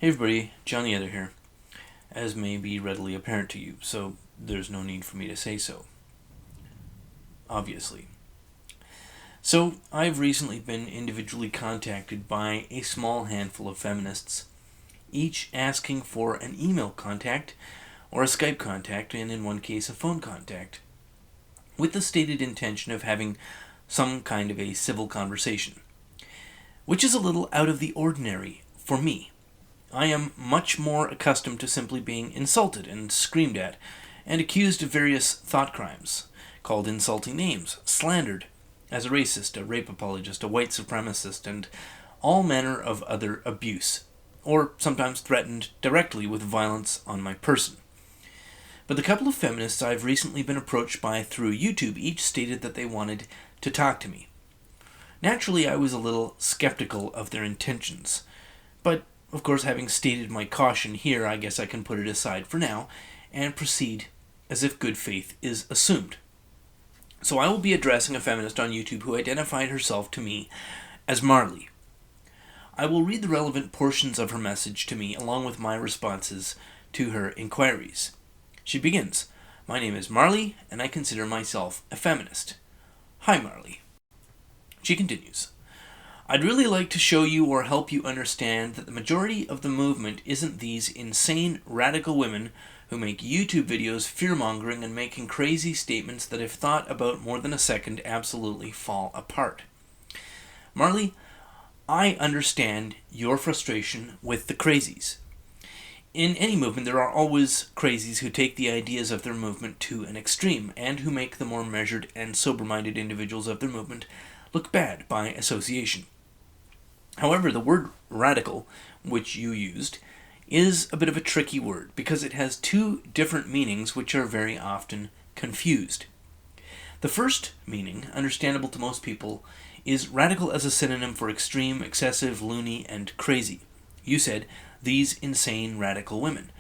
Hey everybody, John the Other here, as may be readily apparent to you, so there's no need for me to say so. Obviously. So, I've recently been individually contacted by a small handful of feminists, each asking for an email contact, or a Skype contact, and in one case a phone contact, with the stated intention of having some kind of a civil conversation, which is a little out of the ordinary for me. I am much more accustomed to simply being insulted and screamed at, and accused of various thought crimes, called insulting names, slandered as a racist, a rape apologist, a white supremacist, and all manner of other abuse, or sometimes threatened directly with violence on my person. But the couple of feminists I've recently been approached by through YouTube each stated that they wanted to talk to me. Naturally, I was a little skeptical of their intentions, but of course, having stated my caution here, I guess I can put it aside for now and proceed as if good faith is assumed. So I will be addressing a feminist on YouTube who identified herself to me as Marley. I will read the relevant portions of her message to me along with my responses to her inquiries. She begins, "My name is Marley and I consider myself a feminist. Hi Marley." She continues, "I'd really like to show you or help you understand that the majority of the movement isn't these insane, radical women who make YouTube videos fear-mongering and making crazy statements that if thought about more than a second absolutely fall apart. Marley, I understand your frustration with the crazies. In any movement there are always crazies who take the ideas of their movement to an extreme and who make the more measured and sober-minded individuals of their movement look bad by association. However, the word radical, which you used, is a bit of a tricky word because it has two different meanings which are very often confused. The first meaning, understandable to most people, is radical as a synonym for extreme, excessive, loony, and crazy. You said, these insane radical women,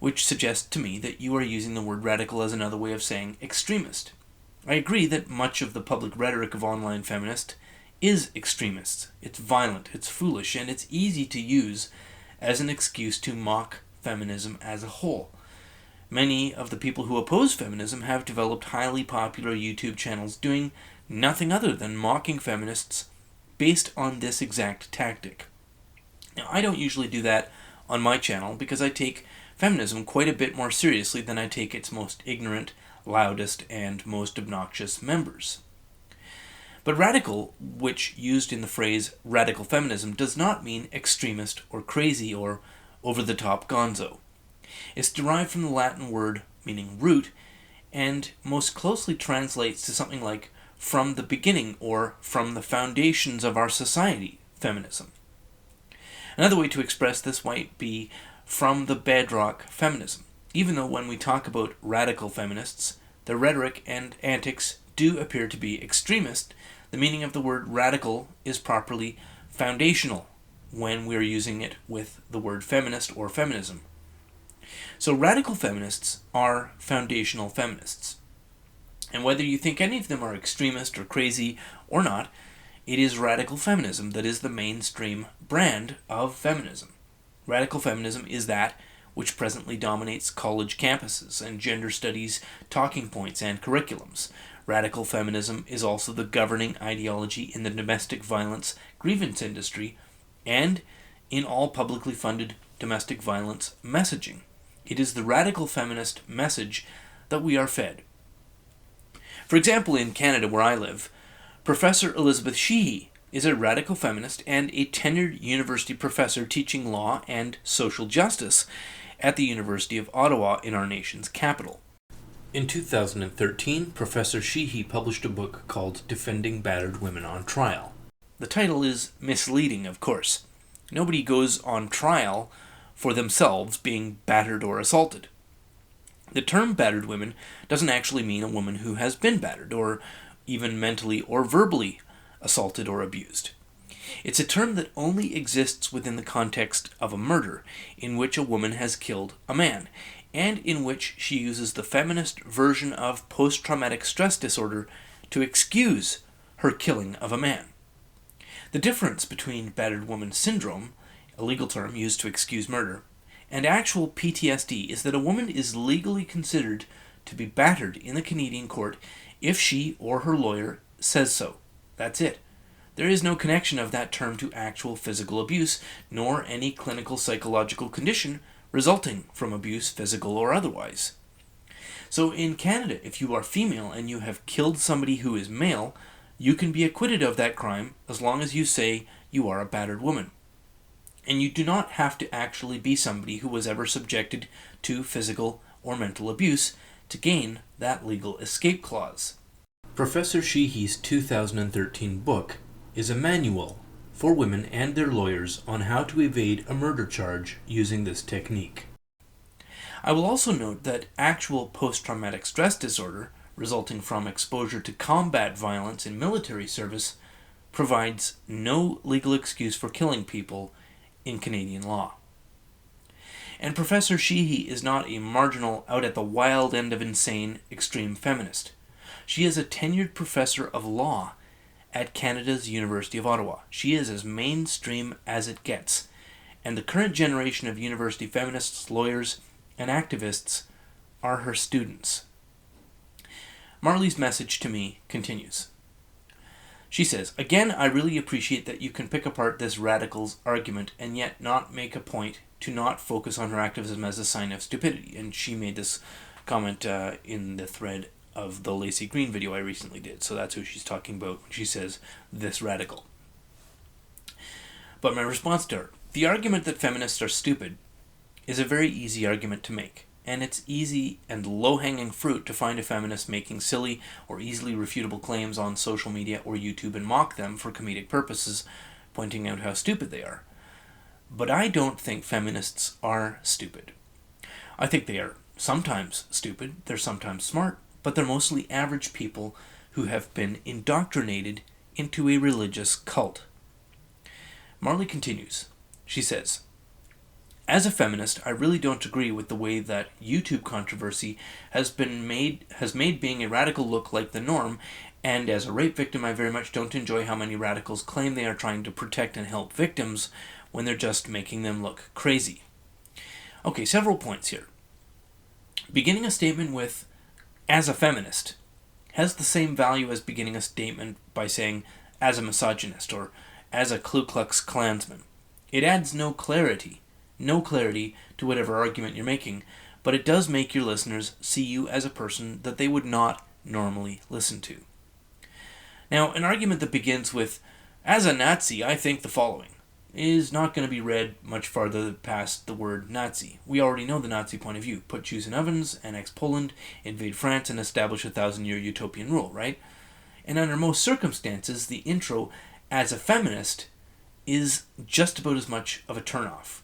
which suggests to me that you are using the word radical as another way of saying extremist. I agree that much of the public rhetoric of online feminists is extremist. It's violent, it's foolish, and it's easy to use as an excuse to mock feminism as a whole. Many of the people who oppose feminism have developed highly popular YouTube channels doing nothing other than mocking feminists based on this exact tactic. Now, I don't usually do that on my channel because I take feminism quite a bit more seriously than I take its most ignorant, loudest, and most obnoxious members. But radical, which used in the phrase radical feminism, does not mean extremist or crazy or over-the-top gonzo. It's derived from the Latin word meaning root, and most closely translates to something like from the beginning or from the foundations of our society, feminism. Another way to express this might be from the bedrock feminism, even though when we talk about radical feminists, their rhetoric and antics do appear to be extremist. The meaning of the word radical is properly foundational when we're using it with the word feminist or feminism. So radical feminists are foundational feminists. And whether you think any of them are extremist or crazy or not, it is radical feminism that is the mainstream brand of feminism. Radical feminism is that which presently dominates college campuses and gender studies talking points and curriculums. Radical feminism is also the governing ideology in the domestic violence grievance industry and in all publicly funded domestic violence messaging. It is the radical feminist message that we are fed. For example, in Canada, where I live, Professor Elizabeth Sheehy is a radical feminist and a tenured university professor teaching law and social justice at the University of Ottawa in our nation's capital. In 2013, Professor Sheehy published a book called Defending Battered Women on Trial. The title is misleading, of course. Nobody goes on trial for themselves being battered or assaulted. The term battered women doesn't actually mean a woman who has been battered or even mentally or verbally assaulted or abused. It's a term that only exists within the context of a murder in which a woman has killed a man, and in which she uses the feminist version of post-traumatic stress disorder to excuse her killing of a man. The difference between battered woman syndrome a legal term used to excuse murder, and actual PTSD is that a woman is legally considered to be battered in the Canadian court if she or her lawyer says so. That's it. There is no connection of that term to actual physical abuse, nor any clinical psychological condition resulting from abuse, physical or otherwise. So in Canada, if you are female and you have killed somebody who is male, you can be acquitted of that crime as long as you say you are a battered woman. And you do not have to actually be somebody who was ever subjected to physical or mental abuse to gain that legal escape clause. Professor Sheehy's 2013 book is a manual for women and their lawyers on how to evade a murder charge using this technique. I will also note that actual post-traumatic stress disorder resulting from exposure to combat violence in military service provides no legal excuse for killing people in Canadian law. And Professor Sheehy is not a marginal, out at the wild end of insane, extreme feminist. She is a tenured professor of law at Canada's University of Ottawa. She is as mainstream as it gets, and the current generation of university feminists, lawyers, and activists are her students. Marley's message to me continues. She says, "Again, I really appreciate that you can pick apart this radical's argument and yet not make a point to not focus on her activism as a sign of stupidity." And she made this comment in the thread of the Lacey Green video I recently did. So that's who she's talking about when she says, "this radical." But my response to her, the argument that feminists are stupid is a very easy argument to make. And it's easy and low-hanging fruit to find a feminist making silly or easily refutable claims on social media or YouTube and mock them for comedic purposes, pointing out how stupid they are. But I don't think feminists are stupid. I think they are sometimes stupid, they're sometimes smart, but they're mostly average people who have been indoctrinated into a religious cult. Marley continues. She says, "As a feminist, I really don't agree with the way that YouTube controversy has made being a radical look like the norm, and as a rape victim, I very much don't enjoy how many radicals claim they are trying to protect and help victims when they're just making them look crazy." Okay, several points here. Beginning a statement with, "as a feminist," has the same value as beginning a statement by saying, "as a misogynist," or "as a Ku Klux Klansman." It adds no clarity to whatever argument you're making, but it does make your listeners see you as a person that they would not normally listen to. Now, an argument that begins with, "as a Nazi, I think the following," is not going to be read much farther past the word Nazi. We already know the Nazi point of view. Put Jews in ovens, annex Poland, invade France, and establish a 1,000-year utopian rule, right? And under most circumstances, the intro, "as a feminist," is just about as much of a turnoff.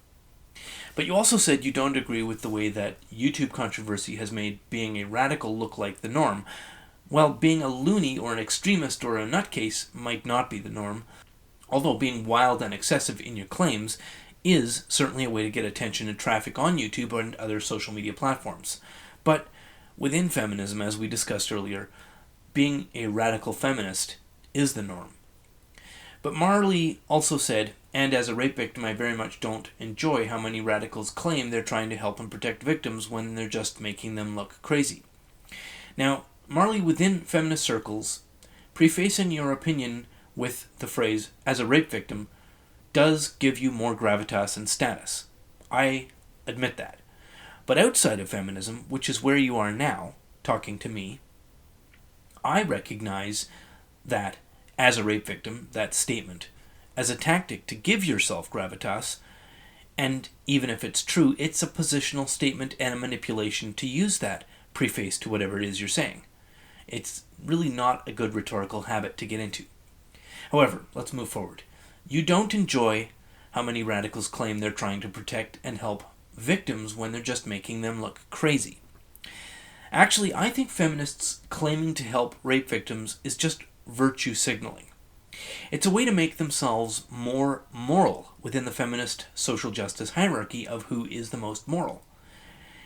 But you also said you don't agree with the way that YouTube controversy has made being a radical look like the norm. Well, being a loony or an extremist or a nutcase might not be the norm, although being wild and excessive in your claims is certainly a way to get attention and traffic on YouTube and other social media platforms. But within feminism, as we discussed earlier, being a radical feminist is the norm. But Marley also said, "and as a rape victim, I very much don't enjoy how many radicals claim they're trying to help and protect victims when they're just making them look crazy." Now, Marley, within feminist circles, prefacing your opinion with the phrase, "as a rape victim," does give you more gravitas and status. I admit that. But outside of feminism, which is where you are now, talking to me, I recognize that "as a rape victim," that statement, as a tactic to give yourself gravitas, and even if it's true, it's a positional statement and a manipulation to use that preface to whatever it is you're saying. It's really not a good rhetorical habit to get into. However, let's move forward. You don't enjoy how many radicals claim they're trying to protect and help victims when they're just making them look crazy. Actually, I think feminists claiming to help rape victims is just virtue signaling. It's a way to make themselves more moral within the feminist social justice hierarchy of who is the most moral.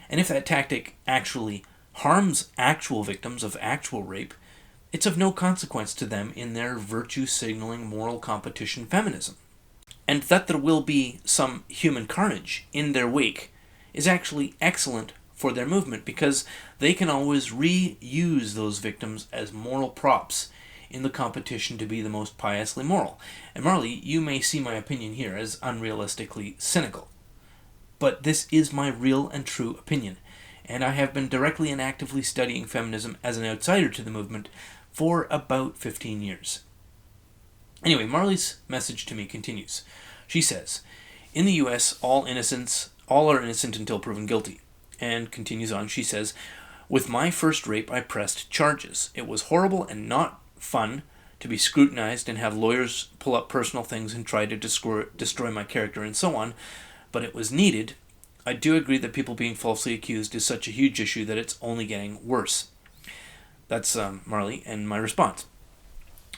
And if that tactic actually harms actual victims of actual rape, it's of no consequence to them in their virtue signaling moral competition feminism. and that there will be some human carnage in their wake is actually excellent for their movement, because they can always reuse those victims as moral props in the competition to be the most piously moral. And Marley, you may see my opinion here as unrealistically cynical, but this is my real and true opinion, and I have been directly and actively studying feminism as an outsider to the movement for about 15 years. Anyway, Marley's message to me continues. She says, in the US, all are innocent until proven guilty. And continues on, she says, with my first rape, I pressed charges. It was horrible and not fun to be scrutinized and have lawyers pull up personal things and try to destroy my character and so on, but it was needed. I do agree that people being falsely accused is such a huge issue that it's only getting worse. That's Marley and my response.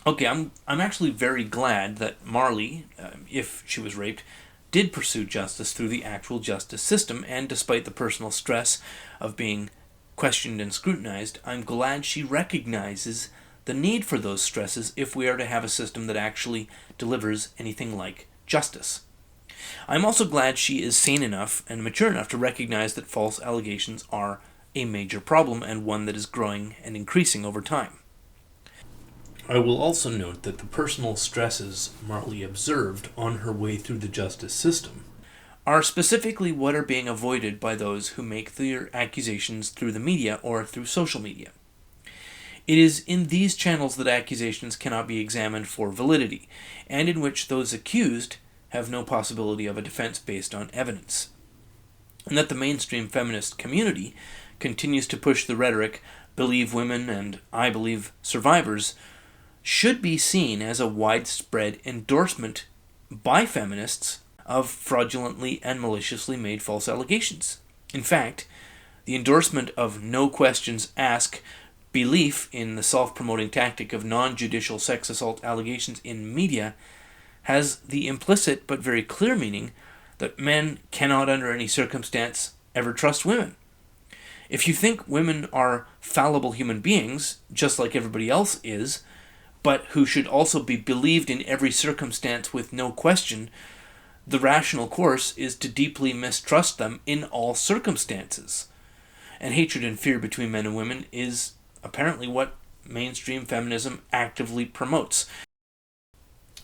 Okay, I'm actually very glad that Marley, if she was raped, did pursue justice through the actual justice system, and despite the personal stress of being questioned and scrutinized, I'm glad she recognizes the need for those stresses if we are to have a system that actually delivers anything like justice. I'm also glad she is sane enough and mature enough to recognize that false allegations are a major problem, and one that is growing and increasing over time. I will also note that the personal stresses Marley observed on her way through the justice system are specifically what are being avoided by those who make their accusations through the media or through social media. It is in these channels that accusations cannot be examined for validity, and in which those accused have no possibility of a defense based on evidence. And that the mainstream feminist community continues to push the rhetoric, believe women and I believe survivors, should be seen as a widespread endorsement by feminists of fraudulently and maliciously made false allegations. In fact, the endorsement of no questions asked belief in the self-promoting tactic of non-judicial sex assault allegations in media has the implicit but very clear meaning that men cannot under any circumstance ever trust women. If you think women are fallible human beings, just like everybody else is, but who should also be believed in every circumstance with no question, the rational course is to deeply mistrust them in all circumstances. And hatred and fear between men and women is apparently what mainstream feminism actively promotes.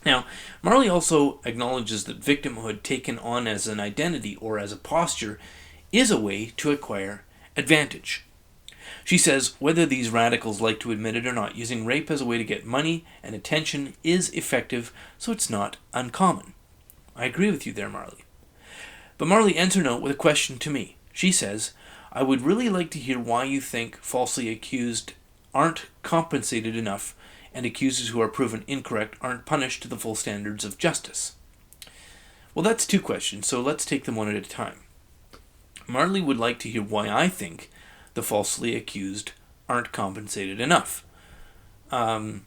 Now, Marley also acknowledges that victimhood taken on as an identity or as a posture is a way to acquire advantage. She says, whether these radicals like to admit it or not, using rape as a way to get money and attention is effective, so it's not uncommon. I agree with you there, Marley. But Marley ends her note with a question to me. She says, I would really like to hear why you think falsely accused aren't compensated enough and accusers who are proven incorrect aren't punished to the full standards of justice. Well, that's two questions, so let's take them one at a time. Marley would like to hear why I think the falsely accused aren't compensated enough. They're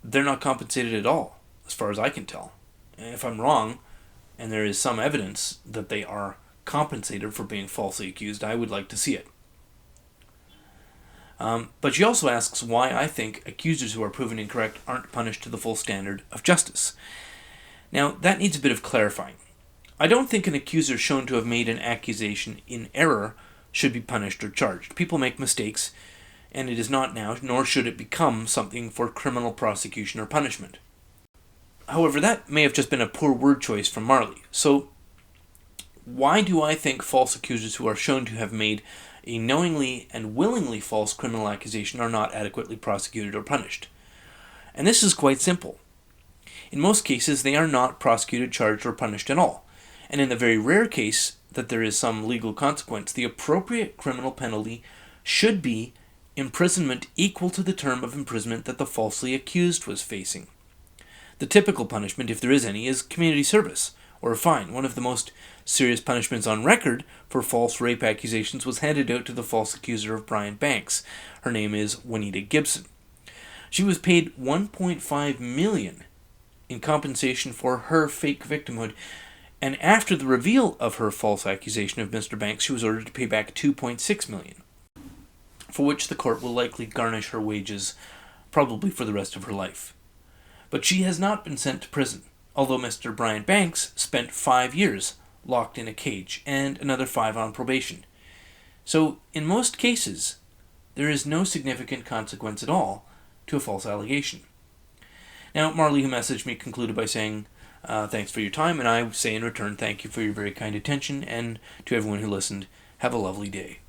not compensated at all, as far as I can tell. If I'm wrong, and there is some evidence that they are compensated for being falsely accused, I would like to see it. But she also asks why I think accusers who are proven incorrect aren't punished to the full standard of justice. Now, that needs a bit of clarifying. I don't think an accuser shown to have made an accusation in error should be punished or charged. People make mistakes, and it is not now, nor should it become something for criminal prosecution or punishment. However, that may have just been a poor word choice from Marley. So, why do I think false accusers who are shown to have made a knowingly and willingly false criminal accusation are not adequately prosecuted or punished? And this is quite simple. In most cases, they are not prosecuted, charged, or punished at all. And in the very rare case that there is some legal consequence, the appropriate criminal penalty should be imprisonment equal to the term of imprisonment that the falsely accused was facing. The typical punishment, if there is any, is community service, or a fine. One of the most serious punishments on record for false rape accusations was handed out to the false accuser of Brian Banks. Her name is Juanita Gibson. She was paid $1.5 million in compensation for her fake victimhood, and after the reveal of her false accusation of Mr. Banks, she was ordered to pay back $2.6 million, for which the court will likely garnish her wages, probably for the rest of her life. But she has not been sent to prison. although Mr. Brian Banks spent 5 years locked in a cage and another 5 on probation. So, in most cases, there is no significant consequence at all to a false allegation. Now, Marley, who messaged me, concluded by saying, thanks for your time, and I say in return, thank you for your very kind attention, and to everyone who listened, have a lovely day.